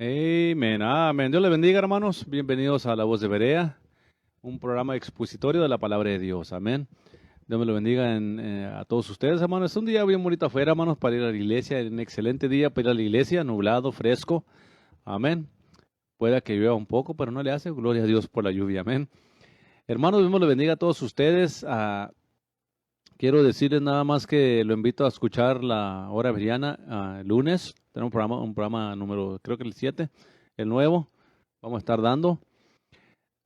Amén, amén. Dios les bendiga, hermanos. Bienvenidos a La Voz de Berea, un programa expositorio de la palabra de Dios. Amén. Dios me lo bendiga a todos ustedes, hermanos. Es un día bien bonito afuera, hermanos, para ir a la iglesia. Un excelente día para ir a la iglesia, nublado, fresco. Amén. Pueda que llueva un poco, pero no le hace. Gloria a Dios por la lluvia. Amén. Hermanos, Dios me lo bendiga a todos ustedes. Quiero decirles nada más que lo invito a escuchar la hora veriana el lunes. Tenemos un programa número, creo que el 7, el nuevo. Vamos a estar dando.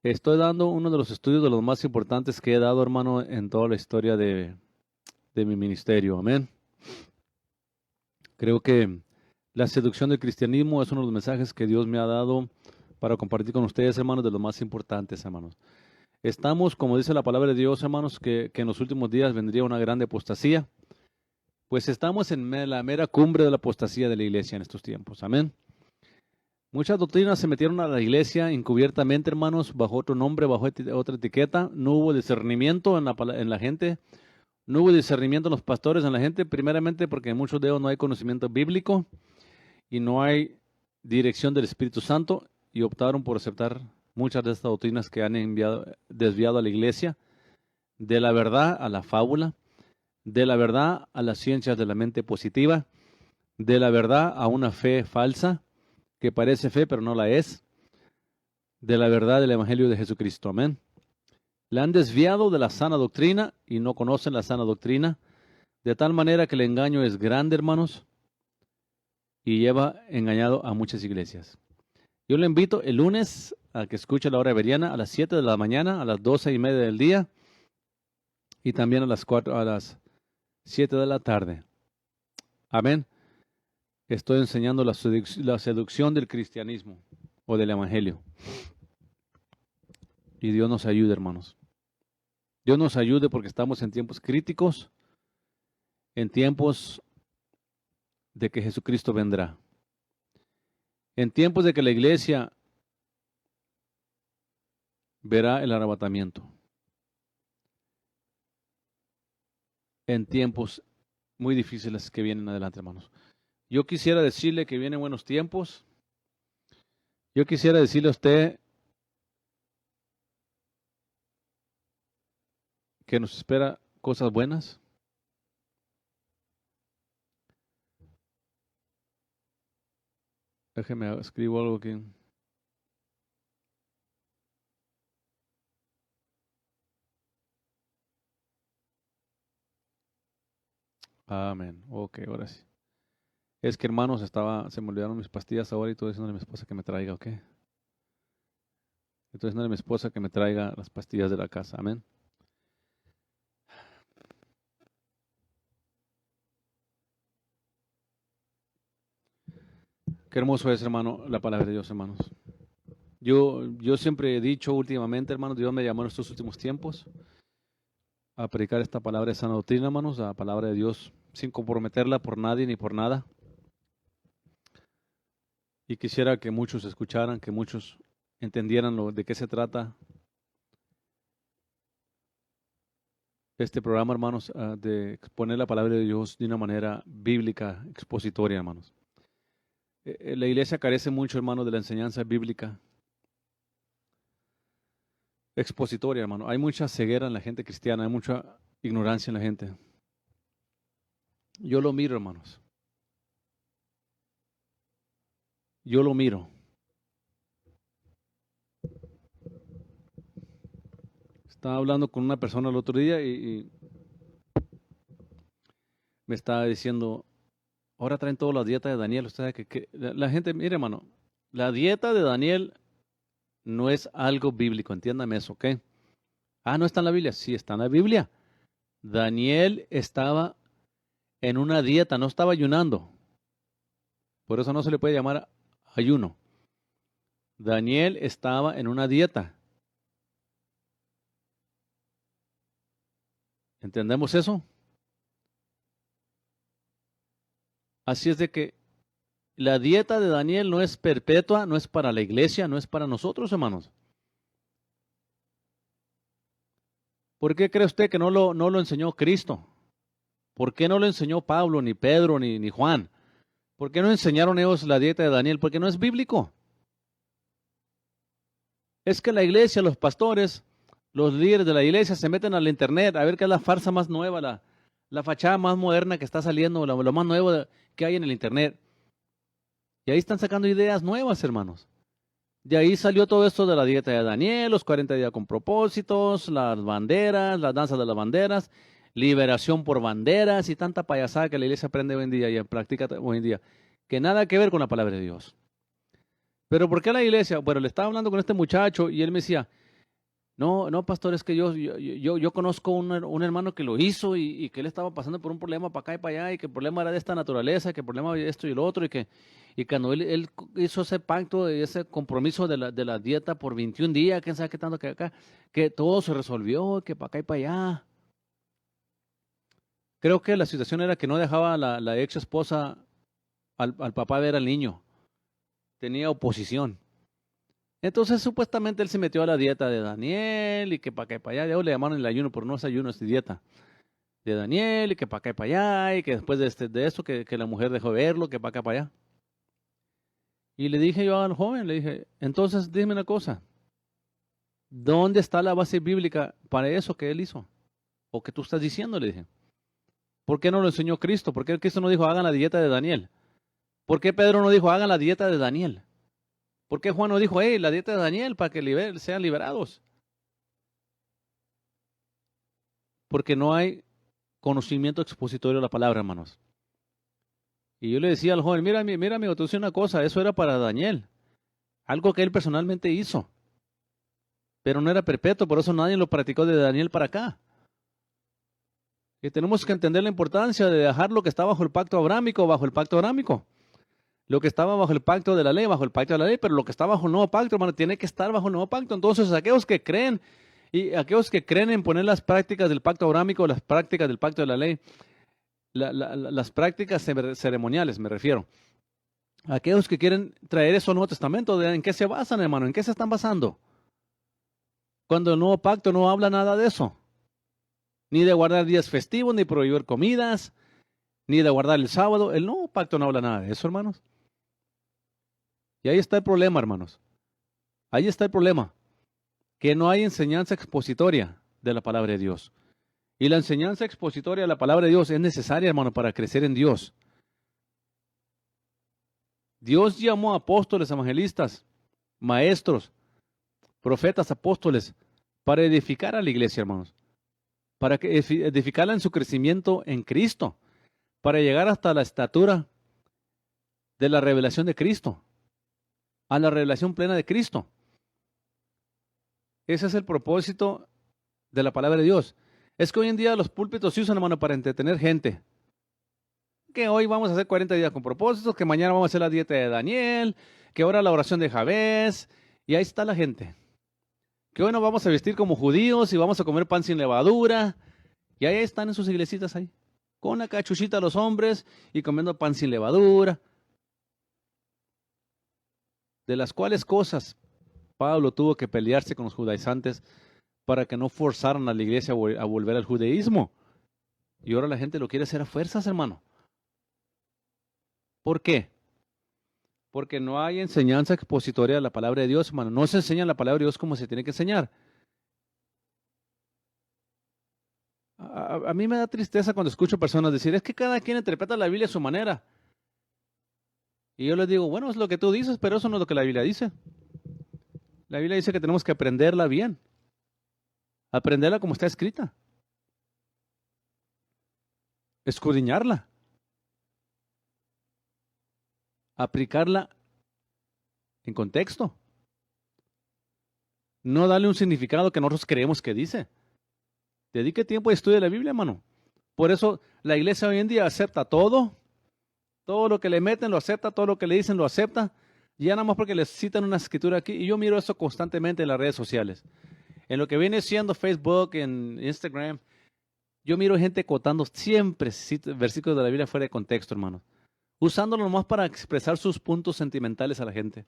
Estoy dando uno de los estudios de los más importantes que he dado, hermano, en toda la historia de mi ministerio. Amén. Creo que la seducción del cristianismo es uno de los mensajes que Dios me ha dado para compartir con ustedes, hermanos, de los más importantes, hermanos. Estamos, como dice la palabra de Dios, hermanos, que en los últimos días vendría una grande apostasía. Pues estamos en la mera cumbre de la apostasía de la iglesia en estos tiempos. Amén. Muchas doctrinas se metieron a la iglesia encubiertamente, hermanos, bajo otro nombre, bajo otra etiqueta. No hubo discernimiento en la gente. No hubo discernimiento en los pastores, en la gente, primeramente porque en muchos de ellos no hay conocimiento bíblico y no hay dirección del Espíritu Santo, y optaron por aceptar muchas de estas doctrinas que han desviado a la iglesia de la verdad a la fábula, de la verdad a las ciencias de la mente positiva, de la verdad a una fe falsa, que parece fe pero no la es, de la verdad del Evangelio de Jesucristo. Amén. La han desviado de la sana doctrina y no conocen la sana doctrina, de tal manera que el engaño es grande, hermanos, y lleva engañado a muchas iglesias. Yo le invito el lunes a que escuche la hora veriana a las 7 de la mañana, a las 12:30 del día y también a las 7 de la tarde. Amén. Estoy enseñando la seducción del cristianismo o del evangelio. Y Dios nos ayude, hermanos. Dios nos ayude porque estamos en tiempos críticos, en tiempos de que Jesucristo vendrá, en tiempos de que la iglesia verá el arrebatamiento, en tiempos muy difíciles que vienen adelante, hermanos. Yo quisiera decirle que vienen buenos tiempos. Yo quisiera decirle a usted que nos espera cosas buenas. Déjeme escribo algo aquí. Amén. Ok, ahora sí. Es que, hermanos, se me olvidaron mis pastillas ahora y estoy diciendo a mi esposa que me traiga, ¿ok? Estoy diciendo a mi esposa que me traiga las pastillas de la casa. Amén. Qué hermoso es, hermano, la palabra de Dios, hermanos. Yo siempre he dicho últimamente, hermanos, Dios me llamó en estos últimos tiempos a predicar esta palabra de sana doctrina, hermanos, la palabra de Dios, sin comprometerla por nadie ni por nada. Y quisiera que muchos escucharan, que muchos entendieran de qué se trata este programa, hermanos, de exponer la palabra de Dios de una manera bíblica, expositoria, hermanos. La iglesia carece mucho, hermanos, de la enseñanza bíblica expositoria, hermano. Hay mucha ceguera en la gente cristiana, hay mucha ignorancia en la gente. Yo lo miro, hermanos. Yo lo miro. Estaba hablando con una persona el otro día y me estaba diciendo, ahora traen toda la dieta de Daniel. Usted sabe que la gente, mire, hermano, la dieta de Daniel no es algo bíblico, entiéndame eso, ¿ok? Ah, ¿no está en la Biblia? Sí, está en la Biblia. Daniel estaba en una dieta, no estaba ayunando. Por eso no se le puede llamar ayuno. Daniel estaba en una dieta. ¿Entendemos eso? Así es de que la dieta de Daniel no es perpetua, no es para la iglesia, no es para nosotros, hermanos. ¿Por qué cree usted que no lo enseñó Cristo? ¿Por qué no lo enseñó Pablo, ni Pedro, ni Juan? ¿Por qué no enseñaron ellos la dieta de Daniel? Porque no es bíblico. Es que la iglesia, los pastores, los líderes de la iglesia se meten al internet a ver qué es la farsa más nueva, la fachada más moderna que está saliendo, lo más nuevo que hay en el internet. Y ahí están sacando ideas nuevas, hermanos. De ahí salió todo esto de la dieta de Daniel, los 40 días con propósitos, las banderas, las danzas de las banderas, liberación por banderas y tanta payasada que la iglesia aprende hoy en día y practica hoy en día, que nada que ver con la palabra de Dios. Pero ¿por qué la iglesia? Bueno, le estaba hablando con este muchacho y él me decía, no, no, pastor, es que yo conozco un hermano que lo hizo y que él estaba pasando por un problema para acá y para allá y que el problema era de esta naturaleza, que el problema de esto y lo otro y cuando él hizo ese pacto, ese compromiso de la dieta por 21 días, quién sabe qué tanto que acá, que todo se resolvió, que para acá y para allá. Creo que la situación era que no dejaba a la ex esposa al papá ver al niño, tenía oposición. Entonces, supuestamente él se metió a la dieta de Daniel y que para acá y para allá. Ellos le llamaron el ayuno, pero no es ayuno, es dieta de Daniel y que para acá y para allá. Y que después de eso, que la mujer dejó de verlo, que para acá y para allá. Y le dije yo al joven, le dije, entonces dime una cosa. ¿Dónde está la base bíblica para eso que él hizo? ¿O que tú estás diciendo? Le dije. ¿Por qué no lo enseñó Cristo? ¿Por qué Cristo no dijo hagan la dieta de Daniel? ¿Por qué Pedro no dijo hagan la dieta de Daniel? ¿Por qué Juan no dijo, hey, la dieta de Daniel para que sean liberados? Porque no hay conocimiento expositorio de la palabra, hermanos. Y yo le decía al joven, mira, amigo, te voy a decir una cosa, eso era para Daniel, algo que él personalmente hizo, pero no era perpetuo, por eso nadie lo practicó de Daniel para acá. Y tenemos que entender la importancia de dejar lo que está bajo el pacto abrámico, bajo el pacto abrámico. Lo que estaba bajo el pacto de la ley, bajo el pacto de la ley, pero lo que está bajo el nuevo pacto, hermano, tiene que estar bajo el nuevo pacto. Entonces, aquellos que creen y aquellos que creen en poner las prácticas del pacto abrámico, las prácticas del pacto de la ley, las prácticas ceremoniales, me refiero. Aquellos que quieren traer eso al Nuevo Testamento, ¿en qué se basan, hermano? ¿En qué se están basando? Cuando el nuevo pacto no habla nada de eso. Ni de guardar días festivos, ni prohibir comidas, ni de guardar el sábado. El nuevo pacto no habla nada de eso, hermanos. Y ahí está el problema, hermanos. Ahí está el problema. Que no hay enseñanza expositoria de la palabra de Dios. Y la enseñanza expositoria de la palabra de Dios es necesaria, hermano, para crecer en Dios. Dios llamó a apóstoles, evangelistas, maestros, profetas, apóstoles, para edificar a la iglesia, hermanos. Para edificarla en su crecimiento en Cristo. Para llegar hasta la estatura de la revelación de Cristo. A la revelación plena de Cristo. Ese es el propósito de la palabra de Dios. Es que hoy en día los púlpitos se usan, hermano, para entretener gente. Que hoy vamos a hacer 40 días con propósitos, que mañana vamos a hacer la dieta de Daniel, que ahora la oración de Jabez, y ahí está la gente. Que hoy nos vamos a vestir como judíos y vamos a comer pan sin levadura, y ahí están en sus iglesitas ahí, con la cachuchita los hombres y comiendo pan sin levadura. De las cuales cosas Pablo tuvo que pelearse con los judaizantes para que no forzaran a la iglesia a volver al judaísmo. Y ahora la gente lo quiere hacer a fuerzas, hermano. ¿Por qué? Porque no hay enseñanza expositoria de la palabra de Dios, hermano. No se enseña la palabra de Dios como se tiene que enseñar. A mí me da tristeza cuando escucho personas decir, es que cada quien interpreta la Biblia a su manera. Y yo les digo, bueno, es lo que tú dices, pero eso no es lo que la Biblia dice. La Biblia dice que tenemos que aprenderla bien. Aprenderla como está escrita. Escudriñarla. Aplicarla en contexto. No darle un significado que nosotros creemos que dice. Dedique tiempo a estudiar la Biblia, hermano. Por eso la iglesia hoy en día acepta todo. Todo lo que le meten lo acepta, todo lo que le dicen lo acepta. Ya nada más porque les citan una escritura aquí. Y yo miro eso constantemente en las redes sociales. En lo que viene siendo Facebook, en Instagram, yo miro gente cotando siempre versículos de la Biblia fuera de contexto, hermano. Usándolo nomás para expresar sus puntos sentimentales a la gente.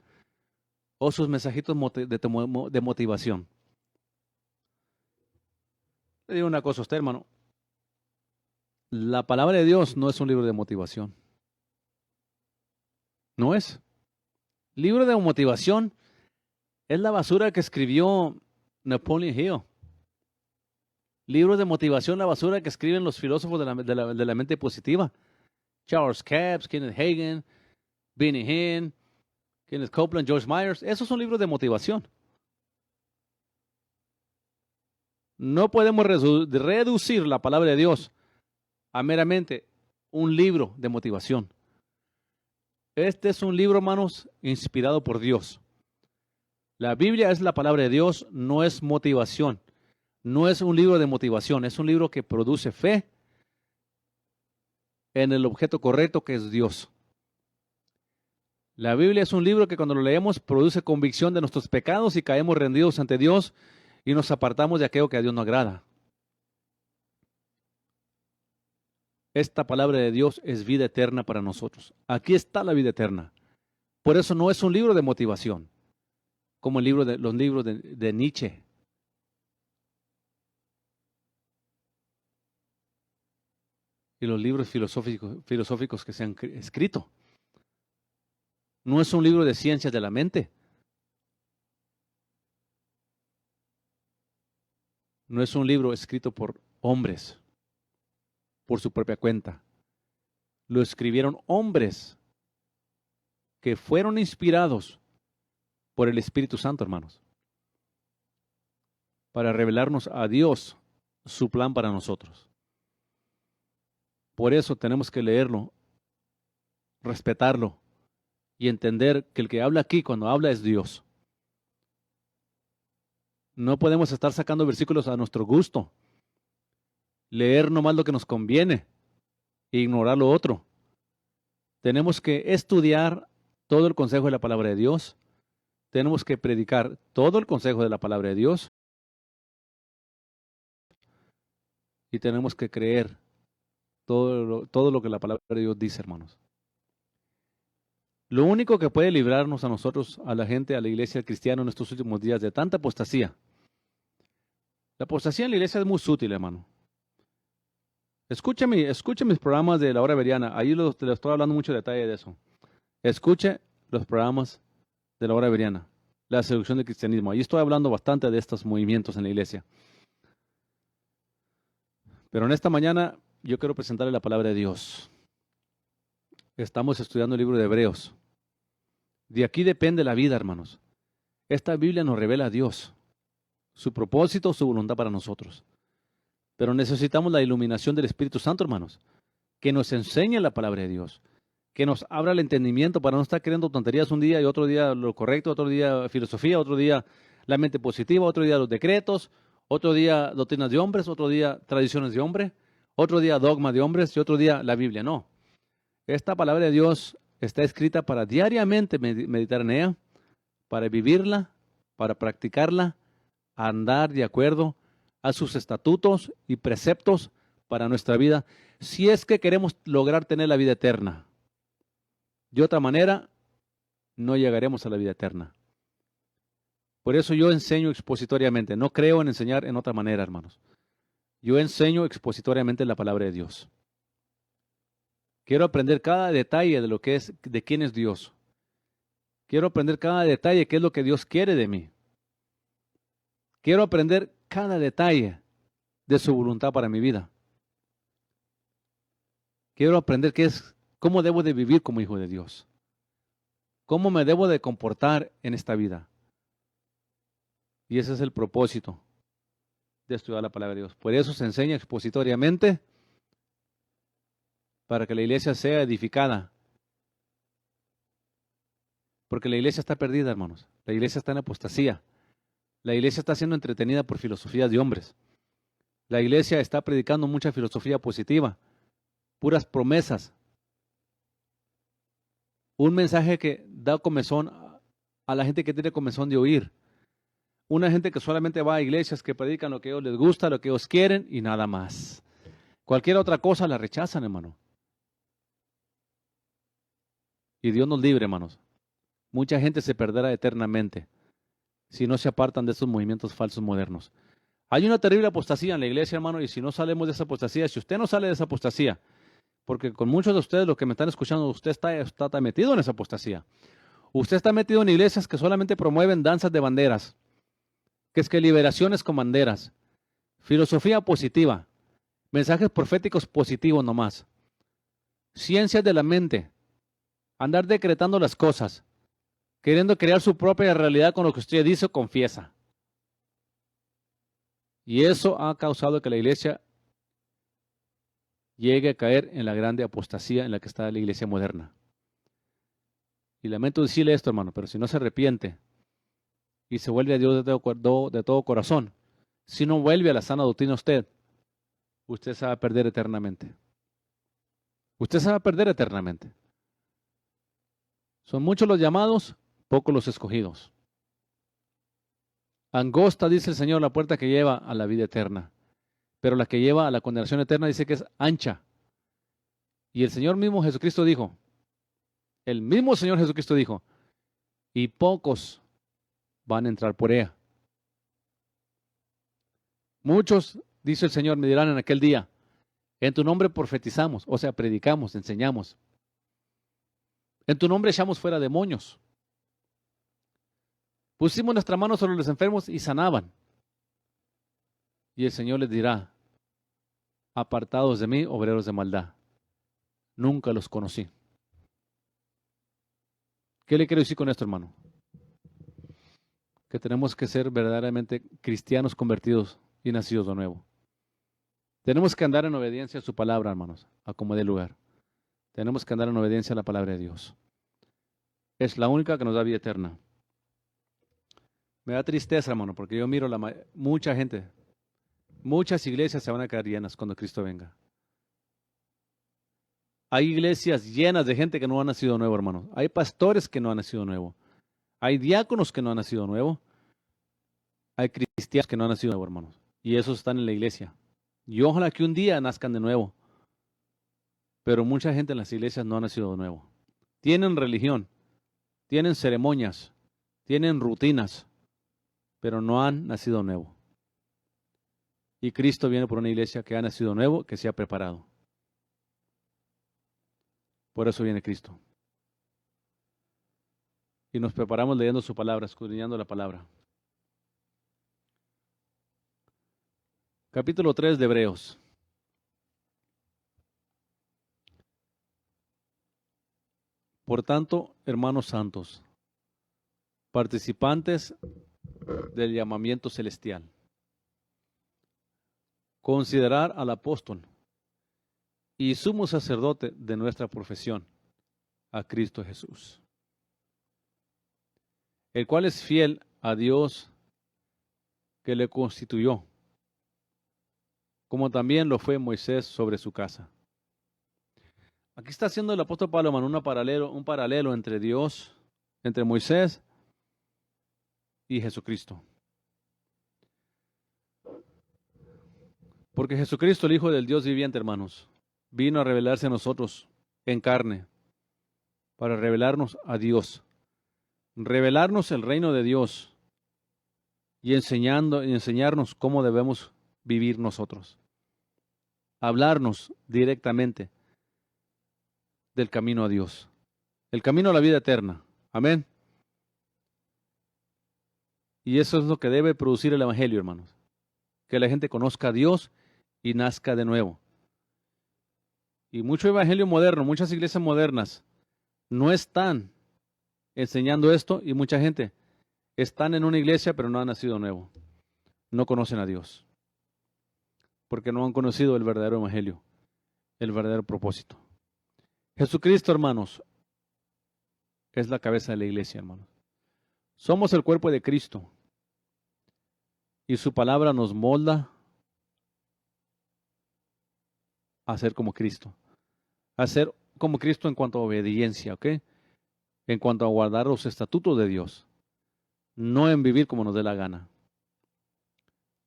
O sus mensajitos de motivación. Le digo una cosa a usted, hermano. La palabra de Dios no es un libro de motivación. No es. Libro de motivación es la basura que escribió Napoleon Hill. Libros de motivación, la basura que escriben los filósofos de la mente positiva. Charles Capps, Kenneth Hagin, Benny Hinn, Kenneth Copeland, George Myers. Esos son libros de motivación. No podemos reducir la palabra de Dios a meramente un libro de motivación. Este es un libro, hermanos, inspirado por Dios. La Biblia es la palabra de Dios, no es motivación. No es un libro de motivación, es un libro que produce fe en el objeto correcto que es Dios. La Biblia es un libro que cuando lo leemos produce convicción de nuestros pecados y caemos rendidos ante Dios y nos apartamos de aquello que a Dios no agrada. Esta palabra de Dios es vida eterna para nosotros. Aquí está la vida eterna. Por eso no es un libro de motivación, como los libros de Nietzsche. Y los libros filosóficos que se han escrito. No es un libro de ciencias de la mente. No es un libro escrito por hombres, por su propia cuenta. Lo escribieron hombres que fueron inspirados por el Espíritu Santo, hermanos, para revelarnos a Dios su plan para nosotros. Por eso tenemos que leerlo, respetarlo y entender que el que habla aquí, cuando habla, es Dios. No podemos estar sacando versículos a nuestro gusto, leer nomás lo que nos conviene e ignorar lo otro. Tenemos que estudiar todo el consejo de la palabra de Dios. Tenemos que predicar todo el consejo de la palabra de Dios. Y tenemos que creer todo lo que la palabra de Dios dice, hermanos. Lo único que puede librarnos a nosotros, a la gente, a la iglesia cristiana en estos últimos días de tanta apostasía. La apostasía en la iglesia es muy sutil, hermano. Escuche mis programas de la hora veriana. Ahí les estoy hablando mucho detalle de eso. Escuche los programas de la hora veriana. La seducción del cristianismo. Ahí estoy hablando bastante de estos movimientos en la iglesia. Pero en esta mañana yo quiero presentarle la palabra de Dios. Estamos estudiando el libro de Hebreos. De aquí depende la vida, hermanos. Esta Biblia nos revela a Dios, su propósito, su voluntad para nosotros. Pero necesitamos la iluminación del Espíritu Santo, hermanos, que nos enseñe la palabra de Dios, que nos abra el entendimiento para no estar queriendo tonterías un día y otro día lo correcto, otro día filosofía, otro día la mente positiva, otro día los decretos, otro día doctrinas de hombres, otro día tradiciones de hombre, otro día dogma de hombres y otro día la Biblia. No. Esta palabra de Dios está escrita para diariamente meditar en ella, para vivirla, para practicarla, andar de acuerdo a sus estatutos y preceptos para nuestra vida, si es que queremos lograr tener la vida eterna. De otra manera, no llegaremos a la vida eterna. Por eso yo enseño expositoriamente, no creo en enseñar en otra manera, hermanos. Yo enseño expositoriamente la palabra de Dios. Quiero aprender cada detalle de lo que es, de quién es Dios. Quiero aprender cada detalle, qué es lo que Dios quiere de mí. Quiero aprender cada detalle de su voluntad para mi vida. Quiero aprender cómo debo de vivir como hijo de Dios. Cómo me debo de comportar en esta vida. Y ese es el propósito de estudiar la palabra de Dios. Por eso se enseña expositoriamente, para que la iglesia sea edificada. Porque la iglesia está perdida, hermanos. La iglesia está en apostasía. La iglesia está siendo entretenida por filosofías de hombres. La iglesia está predicando mucha filosofía positiva, puras promesas. Un mensaje que da comezón a la gente que tiene comezón de oír. Una gente que solamente va a iglesias que predican lo que a ellos les gusta, lo que ellos quieren y nada más. Cualquier otra cosa la rechazan, hermano. Y Dios nos libre, hermanos. Mucha gente se perderá eternamente si no se apartan de estos movimientos falsos modernos. Hay una terrible apostasía en la iglesia, hermano, y si no salimos de esa apostasía, si usted no sale de esa apostasía, Porque con muchos de ustedes, los que me están escuchando, usted está metido en esa apostasía. Usted está metido en iglesias que solamente promueven danzas de banderas, que es que liberaciones con banderas, filosofía positiva, mensajes proféticos positivos nomás, ciencias de la mente, andar decretando las cosas, queriendo crear su propia realidad con lo que usted dice o confiesa. Y eso ha causado que la iglesia llegue a caer en la grande apostasía en la que está la iglesia moderna. Y lamento decirle esto, hermano, pero si no se arrepiente y se vuelve a Dios de todo corazón, si no vuelve a la sana doctrina usted se va a perder eternamente. Usted se va a perder eternamente. Son muchos los llamados, pocos los escogidos. Angosta, dice el Señor, la puerta que lleva a la vida eterna, pero la que lleva a la condenación eterna dice que es ancha. Y el Señor mismo Jesucristo dijo, el mismo Señor Jesucristo dijo, y pocos van a entrar por ella. Muchos, dice el Señor, me dirán en aquel día, en tu nombre profetizamos, o sea, predicamos, enseñamos. En tu nombre echamos fuera demonios. Pusimos nuestra mano sobre los enfermos y sanaban. Y el Señor les dirá, apartados de mí, obreros de maldad. Nunca los conocí. ¿Qué le quiero decir con esto, hermano? Que tenemos que ser verdaderamente cristianos convertidos y nacidos de nuevo. Tenemos que andar en obediencia a su palabra, hermanos, a como dé lugar. Tenemos que andar en obediencia a la palabra de Dios. Es la única que nos da vida eterna. Me da tristeza, hermano, porque yo miro mucha gente, muchas iglesias se van a quedar llenas cuando Cristo venga. Hay iglesias llenas de gente que no ha nacido nuevo, hermano. Hay pastores que no han nacido nuevo. Hay diáconos que no han nacido nuevo. Hay cristianos que no han nacido nuevo, hermanos. Y esos están en la iglesia. Y ojalá que un día nazcan de nuevo. Pero mucha gente en las iglesias no ha nacido de nuevo. Tienen religión, tienen ceremonias, tienen rutinas, pero no han nacido nuevo. Y Cristo viene por una iglesia que ha nacido nuevo, que se ha preparado. Por eso viene Cristo. Y nos preparamos leyendo su palabra, escudriñando la palabra. Capítulo 3 de Hebreos. Por tanto, hermanos santos, participantes del llamamiento celestial, considerar al apóstol y sumo sacerdote de nuestra profesión, a Cristo Jesús, el cual es fiel a Dios que le constituyó, como también lo fue Moisés sobre su casa. Aquí está haciendo el apóstol Pablo, un paralelo entre Dios, entre Moisés y Jesucristo. Porque Jesucristo, el Hijo del Dios viviente, hermanos, vino a revelarse a nosotros en carne, para revelarnos a Dios, revelarnos el reino de Dios y enseñarnos cómo debemos vivir nosotros. Hablarnos directamente del camino a Dios, el camino a la vida eterna. Amén. Y eso es lo que debe producir el Evangelio, hermanos. Que la gente conozca a Dios y nazca de nuevo. Y mucho evangelio moderno, muchas iglesias modernas no están enseñando esto y mucha gente están en una iglesia pero no han nacido de nuevo. No conocen a Dios. Porque no han conocido el verdadero evangelio, el verdadero propósito. Jesucristo, hermanos, es la cabeza de la iglesia, hermanos. Somos el cuerpo de Cristo. Y su palabra nos molda a ser como Cristo. A ser como Cristo en cuanto a obediencia, ¿ok? En cuanto a guardar los estatutos de Dios. No en vivir como nos dé la gana.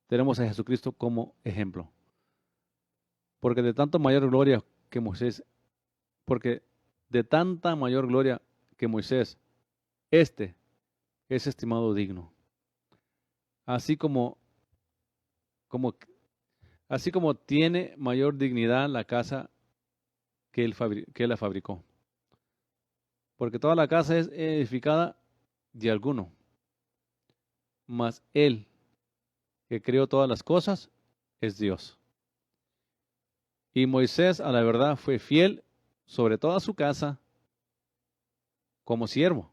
Tenemos a Jesucristo como ejemplo. Porque de tanta mayor gloria que Moisés, este es estimado digno. Así como tiene mayor dignidad la casa que él la fabricó. Porque toda la casa es edificada de alguno, mas Él que creó todas las cosas es Dios. Y Moisés, a la verdad, fue fiel sobre toda su casa como siervo,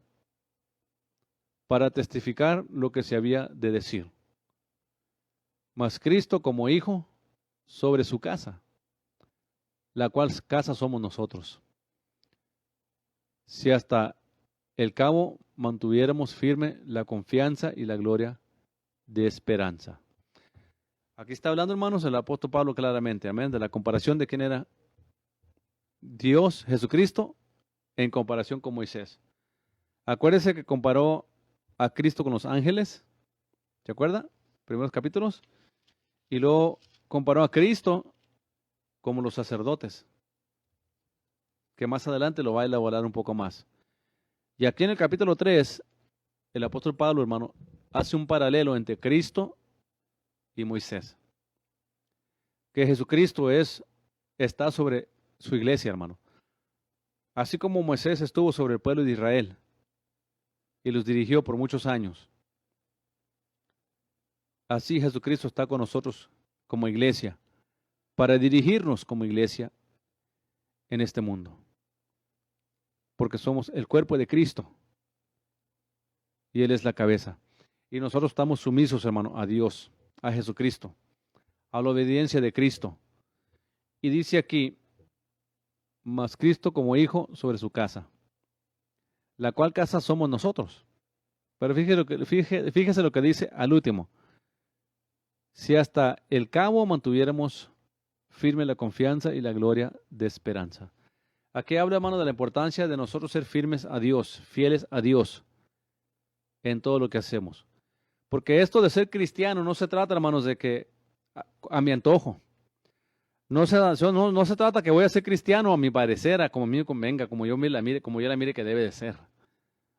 para testificar lo que se había de decir. Mas Cristo como hijo sobre su casa, la cual casa somos nosotros. Si hasta el cabo mantuviéramos firme la confianza y la gloria de esperanza. Aquí está hablando, hermanos, el apóstol Pablo claramente, amén, de la comparación de quién era Dios, Jesucristo, en comparación con Moisés. Acuérdese que comparó a Cristo con los ángeles, ¿se acuerda? Primeros capítulos. Y luego comparó a Cristo como los sacerdotes, que más adelante lo va a elaborar un poco más. Y aquí en el capítulo 3, el apóstol Pablo, hermano, hace un paralelo entre Cristo y Moisés. Que Jesucristo está sobre su iglesia, hermano. Así como Moisés estuvo sobre el pueblo de Israel y los dirigió por muchos años, así Jesucristo está con nosotros como iglesia, para dirigirnos como iglesia en este mundo. Porque somos el cuerpo de Cristo y Él es la cabeza. Y nosotros estamos sumisos, hermano, a Dios, a Jesucristo, a la obediencia de Cristo. Y dice aquí, mas Cristo como hijo sobre su casa, la cual casa somos nosotros. Pero fíjese lo que dice al último. Si hasta el cabo mantuviéramos firme la confianza y la gloria de esperanza. Aquí habla, hermano, de la importancia de nosotros ser firmes a Dios, fieles a Dios en todo lo que hacemos. Porque esto de ser cristiano no se trata, hermanos, de que a mi antojo. No se trata que voy a ser cristiano a mi parecer, a como a mí me convenga, como yo la mire que debe de ser.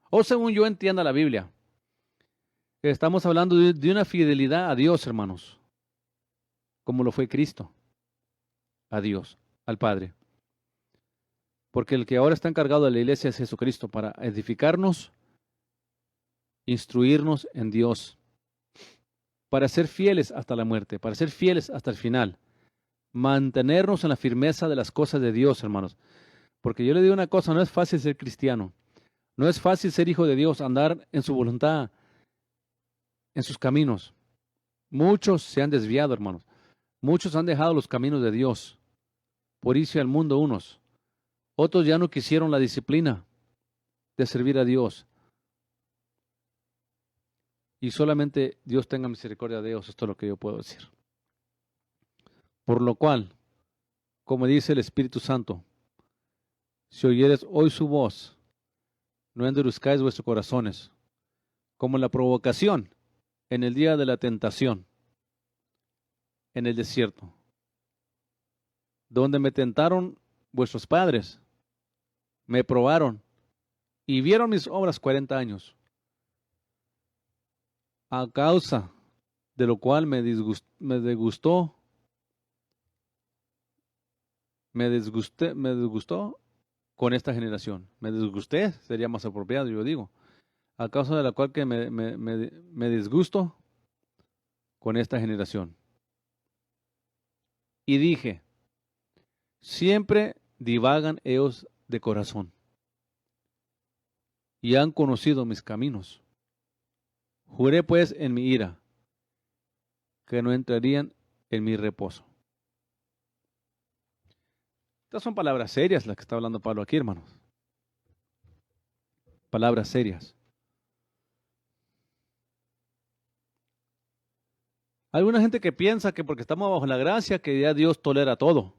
O según yo entienda la Biblia. Estamos hablando de una fidelidad a Dios, hermanos, como lo fue Cristo, a Dios, al Padre. Porque el que ahora está encargado de la iglesia es Jesucristo para edificarnos, instruirnos en Dios, para ser fieles hasta la muerte, para ser fieles hasta el final, mantenernos en la firmeza de las cosas de Dios, hermanos. Porque yo le digo una cosa, no es fácil ser cristiano, no es fácil ser hijo de Dios, andar en su voluntad, en sus caminos. Muchos se han desviado, hermanos. Muchos han dejado los caminos de Dios por irse al mundo unos. Otros ya no quisieron la disciplina de servir a Dios. Y solamente Dios tenga misericordia de ellos, esto es lo que yo puedo decir. Por lo cual, como dice el Espíritu Santo, si oyeres hoy su voz, no endurezcáis vuestros corazones, como en la provocación en el día de la tentación, en el desierto, donde me tentaron vuestros padres, me probaron y vieron mis obras 40 años, a causa de lo cual me disgustó con esta generación. Me disgusté, sería más apropiado, yo digo. A causa de la cual que me disgusto con esta generación. Y dije, siempre divagan ellos de corazón y han conocido mis caminos. Juré pues en mi ira que no entrarían en mi reposo. Estas son palabras serias las que está hablando Pablo aquí, hermanos. Palabras serias. Hay alguna gente que piensa que porque estamos bajo la gracia, que ya Dios tolera todo.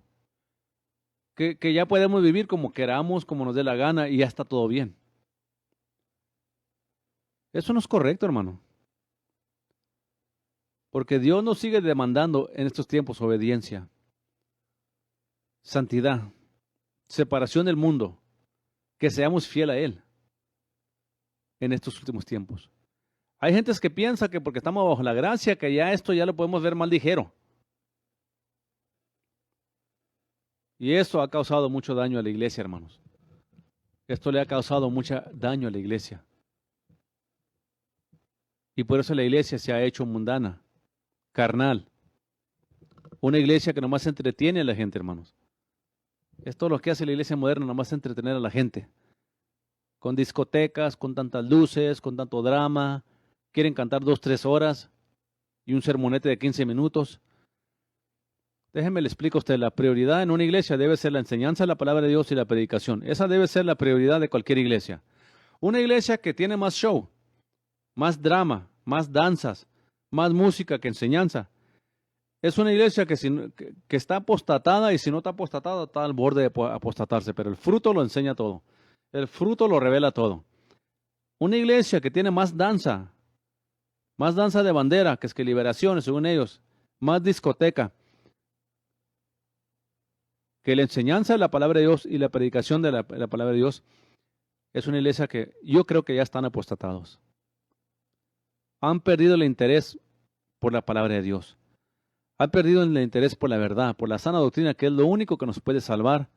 Que ya podemos vivir como queramos, como nos dé la gana y ya está todo bien. Eso no es correcto, hermano. Porque Dios nos sigue demandando en estos tiempos obediencia, santidad, separación del mundo, que seamos fieles a Él en estos últimos tiempos. Hay gentes que piensan que porque estamos bajo la gracia, que ya esto ya lo podemos ver más ligero. Y esto ha causado mucho daño a la iglesia, hermanos. Esto le ha causado mucho daño a la iglesia. Y por eso la iglesia se ha hecho mundana, carnal. Una iglesia que nomás entretiene a la gente, hermanos. Es todo lo que hace la iglesia moderna, nomás entretener a la gente. Con discotecas, con tantas luces, con tanto drama. Quieren cantar 2, 3 horas y un sermonete de 15 minutos. Déjenme le explico a usted, la prioridad en una iglesia debe ser la enseñanza de la palabra de Dios y la predicación. Esa debe ser la prioridad de cualquier iglesia. Una iglesia que tiene más show, más drama, más danzas, más música que enseñanza. Es una iglesia que está apostatada, y si no está apostatada, está al borde de apostatarse, pero el fruto lo enseña todo. El fruto lo revela todo. Una iglesia que tiene más danza de bandera, que es que liberaciones, según ellos, más discoteca, que la enseñanza de la palabra de Dios y la predicación de la palabra de Dios, es una iglesia que yo creo que ya están apostatados. Han perdido el interés por la palabra de Dios. Han perdido el interés por la verdad, por la sana doctrina, que es lo único que nos puede salvar,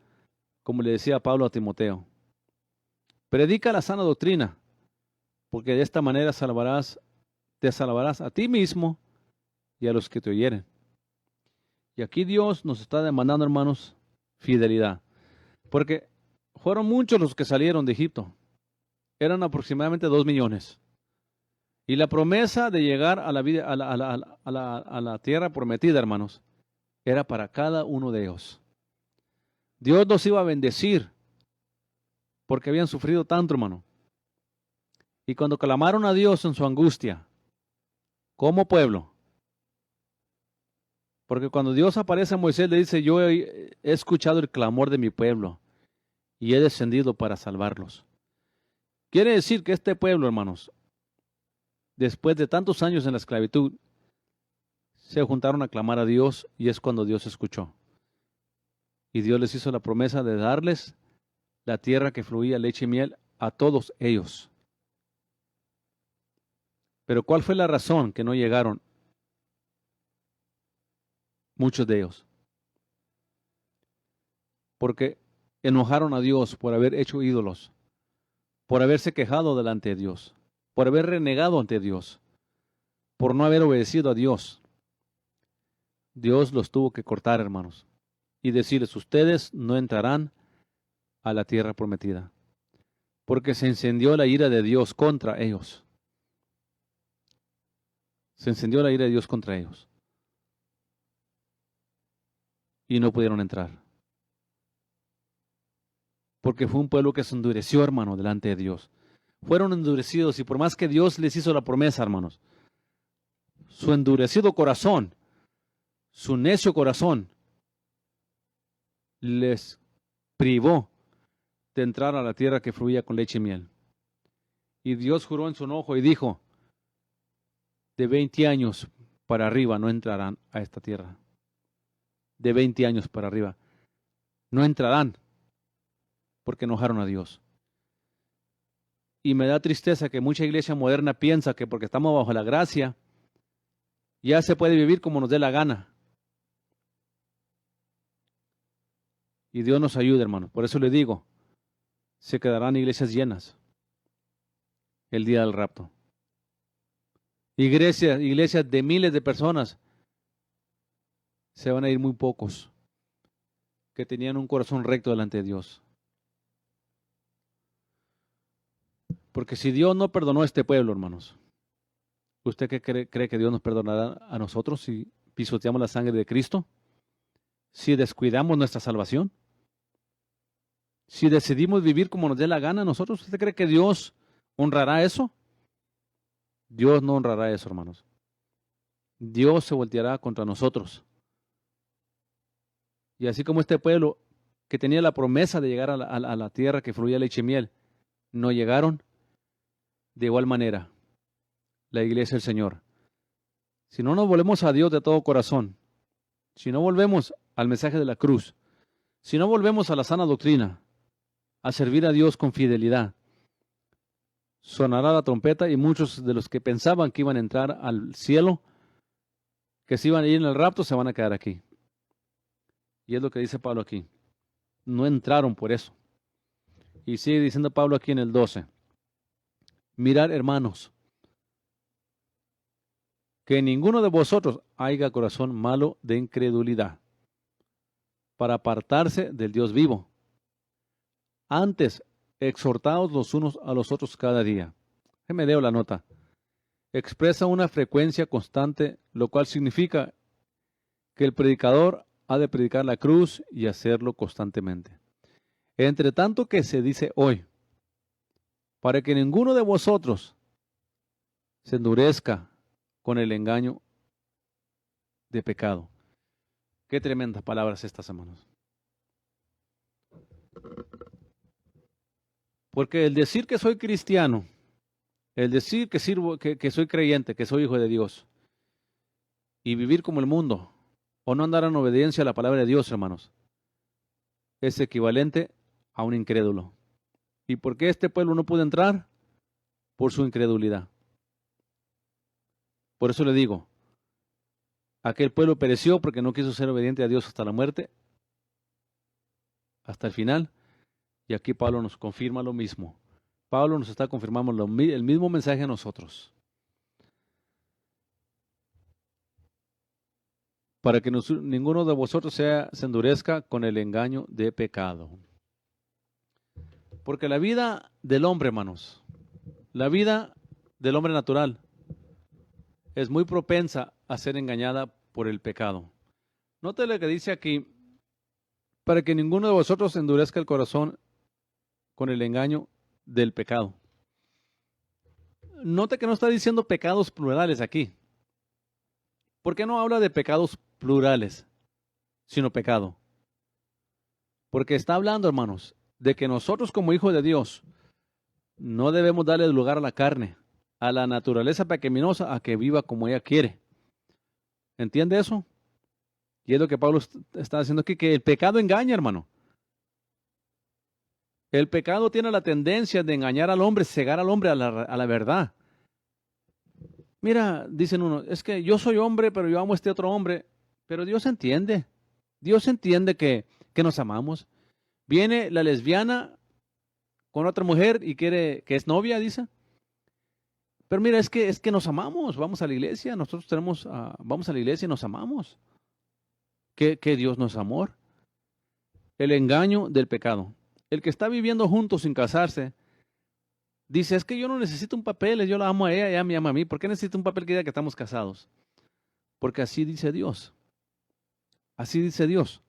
como le decía Pablo a Timoteo. Predica la sana doctrina, porque de esta manera te salvarás a ti mismo y a los que te oyeren. Y aquí Dios nos está demandando, hermanos, fidelidad. Porque fueron muchos los que salieron de Egipto. Eran aproximadamente 2 millones. Y la promesa de llegar a la tierra prometida, hermanos, era para cada uno de ellos. Dios los iba a bendecir porque habían sufrido tanto, hermano. Y cuando clamaron a Dios en su angustia, como pueblo, porque cuando Dios aparece a Moisés, le dice, yo he escuchado el clamor de mi pueblo y he descendido para salvarlos. Quiere decir que este pueblo, hermanos, después de tantos años en la esclavitud, se juntaron a clamar a Dios y es cuando Dios escuchó. Y Dios les hizo la promesa de darles la tierra que fluía leche y miel a todos ellos. Pero ¿cuál fue la razón que no llegaron muchos de ellos? Porque enojaron a Dios por haber hecho ídolos, por haberse quejado delante de Dios, por haber renegado ante Dios, por no haber obedecido a Dios. Dios los tuvo que cortar, hermanos, y decirles, ustedes no entrarán a la tierra prometida, porque se encendió la ira de Dios contra ellos. Se encendió la ira de Dios contra ellos. Y no pudieron entrar. Porque fue un pueblo que se endureció, hermano, delante de Dios. Fueron endurecidos y por más que Dios les hizo la promesa, hermanos, su endurecido corazón, su necio corazón, les privó de entrar a la tierra que fluía con leche y miel. Y Dios juró en su enojo y dijo, de 20 años para arriba no entrarán a esta tierra. De 20 años para arriba no entrarán porque enojaron a Dios. Y me da tristeza que mucha iglesia moderna piensa que porque estamos bajo la gracia, ya se puede vivir como nos dé la gana. Y Dios nos ayude, hermanos. Por eso le digo, se quedarán iglesias llenas el día del rapto. Iglesias de miles de personas, se van a ir muy pocos que tenían un corazón recto delante de Dios. Porque si Dios no perdonó a este pueblo, hermanos, ¿usted qué cree que Dios nos perdonará a nosotros si pisoteamos la sangre de Cristo? Si descuidamos nuestra salvación, si decidimos vivir como nos dé la gana nosotros, ¿usted cree que Dios honrará eso? Dios no honrará eso, hermanos. Dios se volteará contra nosotros. Y así como este pueblo que tenía la promesa de llegar a la tierra que fluía leche y miel, no llegaron, de igual manera, la iglesia del Señor. Si no nos volvemos a Dios de todo corazón, si no volvemos al mensaje de la cruz, si no volvemos a la sana doctrina, a servir a Dios con fidelidad, sonará la trompeta y muchos de los que pensaban que iban a entrar al cielo, que se iban a ir en el rapto, se van a quedar aquí. Y es lo que dice Pablo aquí. no entraron por eso. Y sigue diciendo Pablo aquí en el 12. Mirad, hermanos, que ninguno de vosotros haya corazón malo de incredulidad para apartarse del Dios vivo. Antes, exhortaos los unos a los otros cada día. Me leo la nota. Expresa una frecuencia constante, lo cual significa que el predicador ha de predicar la cruz y hacerlo constantemente. Entre tanto que se dice hoy, para que ninguno de vosotros se endurezca con el engaño de pecado. Qué tremendas palabras estas, hermanos. Porque el decir que soy cristiano, el decir que sirvo, que soy creyente, que soy hijo de Dios, y vivir como el mundo, o no andar en obediencia a la palabra de Dios, hermanos, es equivalente a un incrédulo. ¿Y por qué este pueblo no pudo entrar? Por su incredulidad. Por eso le digo, aquel pueblo pereció porque no quiso ser obediente a Dios hasta la muerte, hasta el final, y aquí Pablo nos confirma lo mismo. Pablo nos está confirmando el mismo mensaje a nosotros. Para que ninguno de vosotros se endurezca con el engaño de pecado. Porque la vida del hombre, hermanos, la vida del hombre natural es muy propensa a ser engañada por el pecado. Note lo que dice aquí, para que ninguno de vosotros endurezca el corazón con el engaño del pecado. Note que no está diciendo pecados plurales aquí. ¿Por qué no habla de pecados plurales, sino pecado? Porque está hablando, hermanos, de que nosotros como hijos de Dios no debemos darle lugar a la carne, a la naturaleza pecaminosa, a que viva como ella quiere. ¿Entiende eso? Y es lo que Pablo está diciendo aquí, que el pecado engaña, hermano. El pecado tiene la tendencia de engañar al hombre, cegar al hombre a la verdad. Mira, dicen uno, es que yo soy hombre, pero yo amo a este otro hombre. Pero Dios entiende. Dios entiende que nos amamos. Viene la lesbiana con otra mujer y quiere que es novia, dice. Pero mira, es que nos amamos, vamos a la iglesia, nosotros vamos a la iglesia y nos amamos. Que Dios nos amó. El engaño del pecado. El que está viviendo juntos sin casarse, dice, es que yo no necesito un papel, yo la amo a ella me ama a mí. ¿Por qué necesito un papel que diga que estamos casados? Porque así dice Dios. Así dice Dios,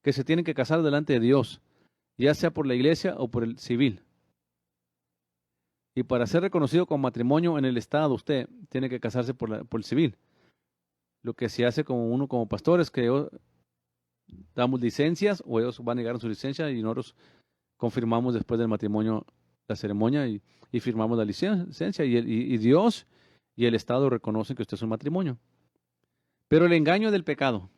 que se tienen que casar delante de Dios, ya sea por la iglesia o por el civil. Y para ser reconocido como matrimonio en el Estado, usted tiene que casarse por el civil. Lo que se hace como uno como pastor es que damos licencias o ellos van a negar su licencia y nosotros confirmamos después del matrimonio la ceremonia y firmamos la licencia y Dios y el Estado reconocen que usted es un matrimonio. Pero el engaño del pecado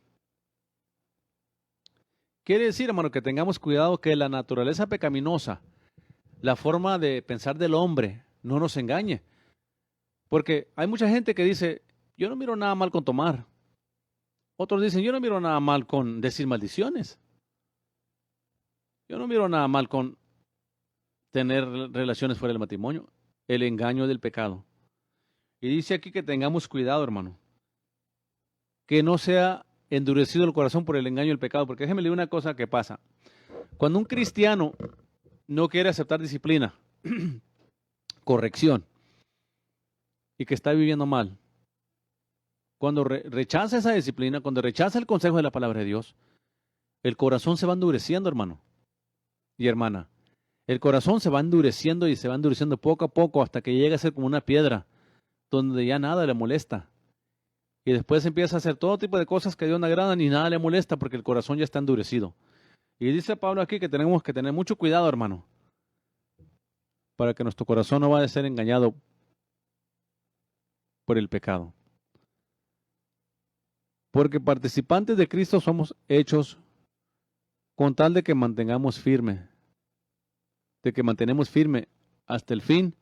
quiere decir, hermano, que tengamos cuidado que la naturaleza pecaminosa, la forma de pensar del hombre, no nos engañe. Porque hay mucha gente que dice, yo no miro nada mal con tomar. Otros dicen, yo no miro nada mal con decir maldiciones. Yo no miro nada mal con tener relaciones fuera del matrimonio. El engaño del pecado. Y dice aquí que tengamos cuidado, hermano. Que no sea endurecido el corazón por el engaño del pecado. Porque déjeme leer una cosa que pasa. Cuando un cristiano no quiere aceptar disciplina, corrección, y que está viviendo mal, cuando rechaza esa disciplina, cuando rechaza el consejo de la palabra de Dios, el corazón se va endureciendo, hermano y hermana. El corazón se va endureciendo y se va endureciendo poco a poco hasta que llega a ser como una piedra, donde ya nada le molesta. Y después empieza a hacer todo tipo de cosas que a Dios no agradan y nada le molesta porque el corazón ya está endurecido. Y dice Pablo aquí que tenemos que tener mucho cuidado, hermano, para que nuestro corazón no vaya a ser engañado por el pecado. Porque participantes de Cristo somos hechos con tal de que mantengamos firme, de que mantenemos firme hasta el fin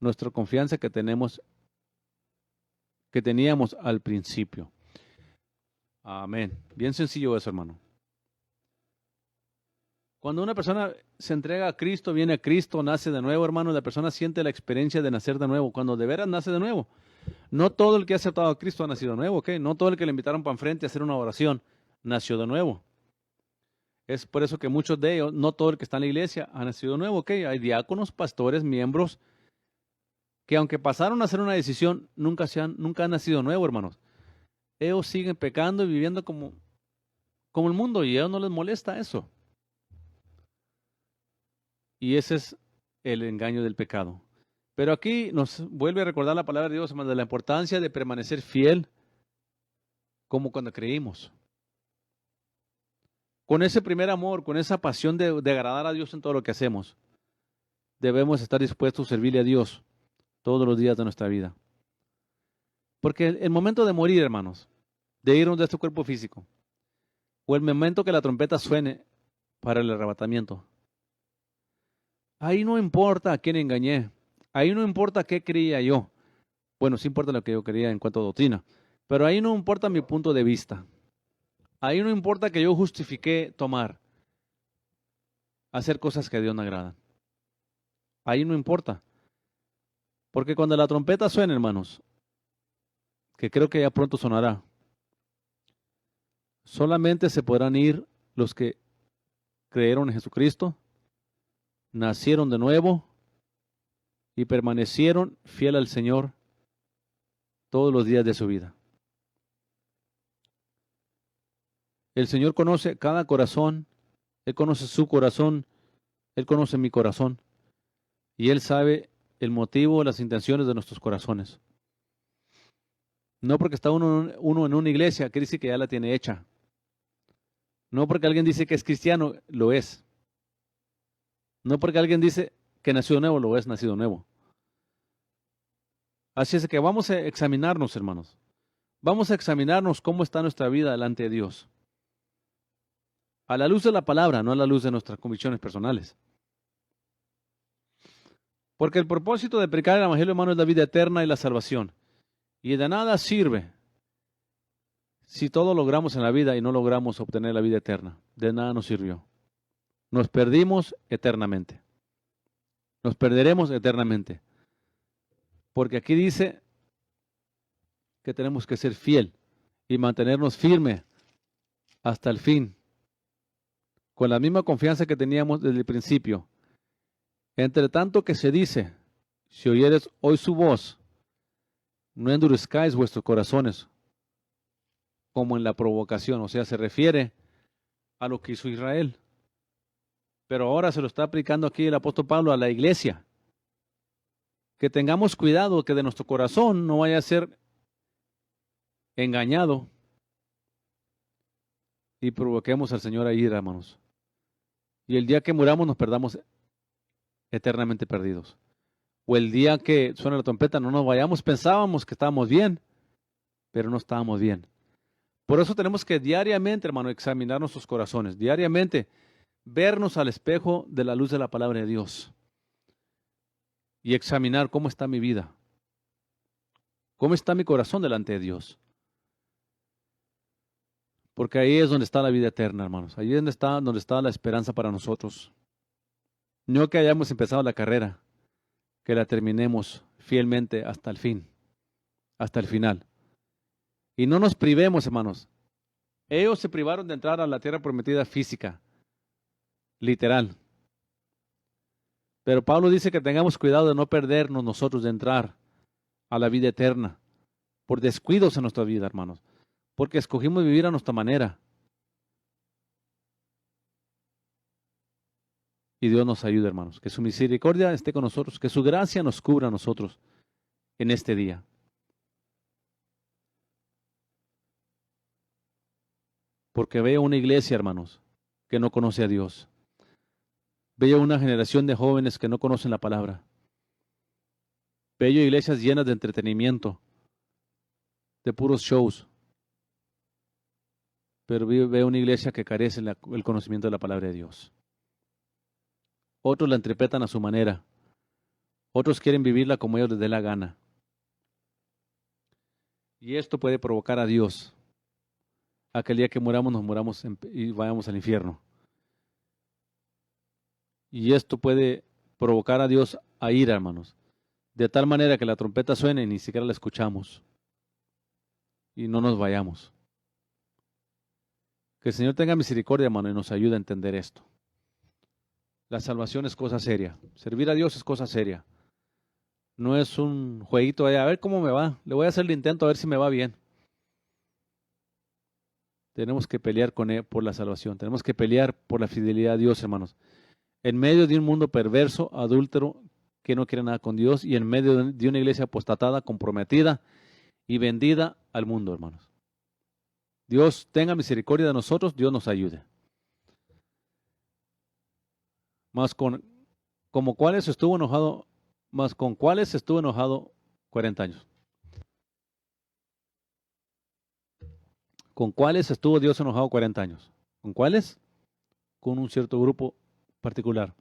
nuestra confianza que teníamos al principio. Amén. Bien sencillo eso, hermano. Cuando una persona se entrega a Cristo, viene a Cristo, nace de nuevo, hermano, la persona siente la experiencia de nacer de nuevo, cuando de veras nace de nuevo. No todo el que ha aceptado a Cristo ha nacido de nuevo, ¿ok? No todo el que le invitaron para enfrente a hacer una oración nació de nuevo. Es por eso que muchos de ellos, no todo el que está en la iglesia, ha nacido de nuevo, ¿ok? Hay diáconos, pastores, miembros, que aunque pasaron a hacer una decisión, nunca han nacido de nuevo, hermanos. Ellos siguen pecando y viviendo como el mundo y a ellos no les molesta eso. Y ese es el engaño del pecado. Pero aquí nos vuelve a recordar la palabra de Dios, hermanos, de la importancia de permanecer fiel como cuando creímos. Con ese primer amor, con esa pasión de agradar a Dios en todo lo que hacemos, debemos estar dispuestos a servirle a Dios todos los días de nuestra vida. Porque el momento de morir, hermanos, de irnos de este cuerpo físico, o el momento que la trompeta suene para el arrebatamiento, ahí no importa a quién engañé, ahí no importa qué creía yo. Bueno, sí importa lo que yo creía en cuanto a doctrina, pero ahí no importa mi punto de vista. Ahí no importa que yo justifique hacer cosas que a Dios no agradan. Ahí no importa. Porque cuando la trompeta suene, hermanos, que creo que ya pronto sonará, solamente se podrán ir los que creyeron en Jesucristo, nacieron de nuevo y permanecieron fiel al Señor todos los días de su vida. El Señor conoce cada corazón, Él conoce su corazón, Él conoce mi corazón y Él sabe el motivo, las intenciones de nuestros corazones. No porque está uno en una iglesia, quiere decir que ya la tiene hecha. No porque alguien dice que es cristiano, lo es. No porque alguien dice que nació nuevo, lo es nacido nuevo. Así es que vamos a examinarnos, hermanos. Vamos a examinarnos cómo está nuestra vida delante de Dios. A la luz de la palabra, no a la luz de nuestras convicciones personales. Porque el propósito de predicar el Evangelio, hermano, es la vida eterna y la salvación. Y de nada sirve si todo logramos en la vida y no logramos obtener la vida eterna. De nada nos sirvió. Nos perdimos eternamente. Nos perderemos eternamente. Porque aquí dice que tenemos que ser fiel y mantenernos firme hasta el fin. Con la misma confianza que teníamos desde el principio. Entre tanto que se dice, si oyeres hoy su voz, no endurezcáis vuestros corazones, como en la provocación. O sea, se refiere a lo que hizo Israel. Pero ahora se lo está aplicando aquí el apóstol Pablo a la iglesia. Que tengamos cuidado que de nuestro corazón no vaya a ser engañado y provoquemos al Señor a ira, hermanos. Y el día que muramos nos perdamos eternamente perdidos. O el día que suena la trompeta no nos vayamos, pensábamos que estábamos bien, pero no estábamos bien. Por eso tenemos que diariamente, hermano, examinar nuestros corazones, diariamente vernos al espejo de la luz de la palabra de Dios y examinar cómo está mi vida, cómo está mi corazón delante de Dios. Porque ahí es donde está la vida eterna, hermanos. Ahí es donde está la esperanza para nosotros. No que hayamos empezado la carrera, que la terminemos fielmente hasta el fin, hasta el final. Y no nos privemos, hermanos. Ellos se privaron de entrar a la tierra prometida física, literal. Pero Pablo dice que tengamos cuidado de no perdernos nosotros de entrar a la vida eterna por descuidos en nuestra vida, hermanos. Porque escogimos vivir a nuestra manera. Y Dios nos ayude, hermanos. Que su misericordia esté con nosotros, que su gracia nos cubra a nosotros en este día. Porque veo una iglesia, hermanos, que no conoce a Dios. Veo una generación de jóvenes que no conocen la palabra. Veo iglesias llenas de entretenimiento, de puros shows. Pero veo una iglesia que carece el conocimiento de la palabra de Dios. Otros la interpretan a su manera. Otros quieren vivirla como ellos les dé la gana. Y esto puede provocar a Dios a que el día que muramos nos muramos y vayamos al infierno. Y esto puede provocar a Dios a ira, hermanos. De tal manera que la trompeta suene y ni siquiera la escuchamos. Y no nos vayamos. Que el Señor tenga misericordia, hermano, y nos ayude a entender esto. La salvación es cosa seria. Servir a Dios es cosa seria. No es un jueguito de a ver cómo me va. Le voy a hacer el intento a ver si me va bien. Tenemos que pelear con él por la salvación. Tenemos que pelear por la fidelidad a Dios, hermanos. En medio de un mundo perverso, adúltero, que no quiere nada con Dios, y en medio de una iglesia apostatada, comprometida y vendida al mundo, hermanos. Dios tenga misericordia de nosotros, Dios nos ayude. Más con cuáles estuvo enojado, más con cuáles estuvo enojado 40 años. ¿Con cuáles estuvo Dios enojado 40 años? ¿Con cuáles? Con un cierto grupo particular.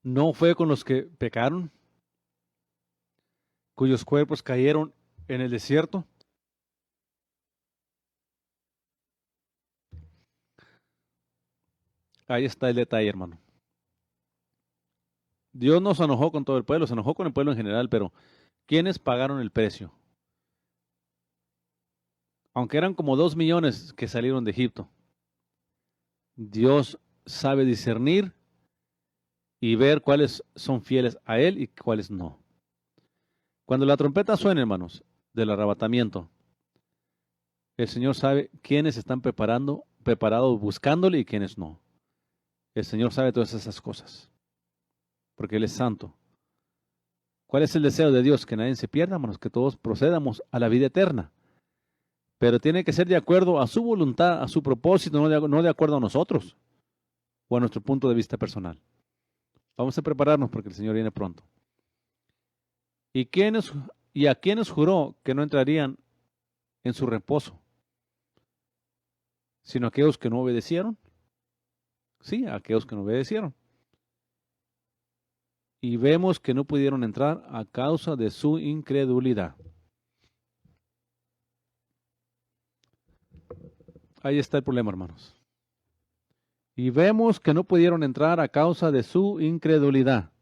No fue con los que pecaron, cuyos cuerpos cayeron en el desierto. Ahí está el detalle, hermano. Dios no se enojó con todo el pueblo, se enojó con el pueblo en general, pero ¿quiénes pagaron el precio? Aunque eran como 2 millones que salieron de Egipto, Dios sabe discernir y ver cuáles son fieles a Él y cuáles no. Cuando la trompeta suene, hermanos, del arrebatamiento, el Señor sabe quiénes están preparados buscándole y quiénes no. El Señor sabe todas esas cosas, porque Él es santo. ¿Cuál es el deseo de Dios? Que nadie se pierda, hermanos, que todos procedamos a la vida eterna. Pero tiene que ser de acuerdo a su voluntad, a su propósito, no de acuerdo a nosotros o a nuestro punto de vista personal. Vamos a prepararnos porque el Señor viene pronto. ¿Y a quiénes juró que no entrarían en su reposo? ¿Sino a aquellos que no obedecieron? Sí, a aquellos que no obedecieron. Y vemos que no pudieron entrar a causa de su incredulidad. Ahí está el problema, hermanos. Y vemos que no pudieron entrar a causa de su incredulidad.